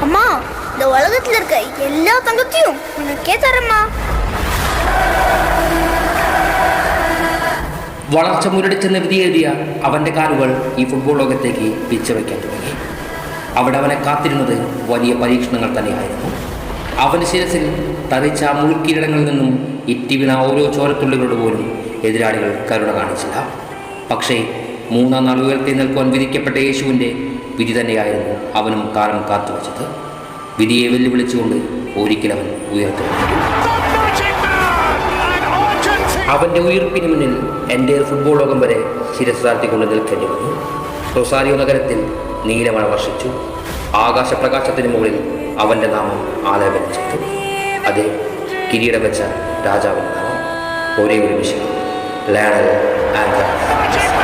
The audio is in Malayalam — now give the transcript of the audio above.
அம்மா, இந்த உலகத்துல இருக்க எல்லா தங்கத்தையும் உனக்கே தரம்மா. വളർച്ച മുരടിച്ചെന്ന് വിധിയെഴുതിയ അവൻ്റെ കാലുകൾ ഈ ഫുട്ബോൾ ലോകത്തേക്ക് പിച്ചവയ്ക്കാൻ തുടങ്ങി. അവിടെ അവനെ കാത്തിരുന്നത് വലിയ പരീക്ഷണങ്ങൾ തന്നെയായിരുന്നു. അവൻ്റെ ശിരസിൽ തറിച്ച മുൾക്കിരീടങ്ങളിൽ നിന്നും ഇറ്റി വീണ ഓരോ ചോരത്തുള്ളികളോട് പോലും എതിരാളികൾ കരുണ കാണിച്ചില്ല. പക്ഷേ 3-ാം നാൾ ഉയർത്തി നിൽക്കുവാൻ വിധിക്കപ്പെട്ട യേശുവിൻ്റെ വിധി തന്നെയായിരുന്നു അവനും കാലം കാത്തുവച്ചത്. വിധിയെ വെല്ലുവിളിച്ചുകൊണ്ട് ഒരിക്കലവൻ ഉയർത്തിക്കൊണ്ടു. അവൻ്റെ ഉയർപ്പിന് മുന്നിൽ എൻ്റെ ഫുട്ബോൾ ലോകം വരെ ശിരസ് താഴ്ത്തിക്കൊണ്ട് നിൽക്കേണ്ടി വന്നു. റൊസാരിയോ നഗരത്തിൽ നീലമഴ വർഷിച്ചു. ആകാശപ്രകാശത്തിന് മുകളിൽ അവൻ്റെ നാമം ആലാപനം ചെയ്തു. അതെ, കിരീടം വെച്ച രാജാവിൻ്റെ നാമം, ഒരേ ഒരു വിഷയം, ലയണൽ ആൻഡ്രസ്.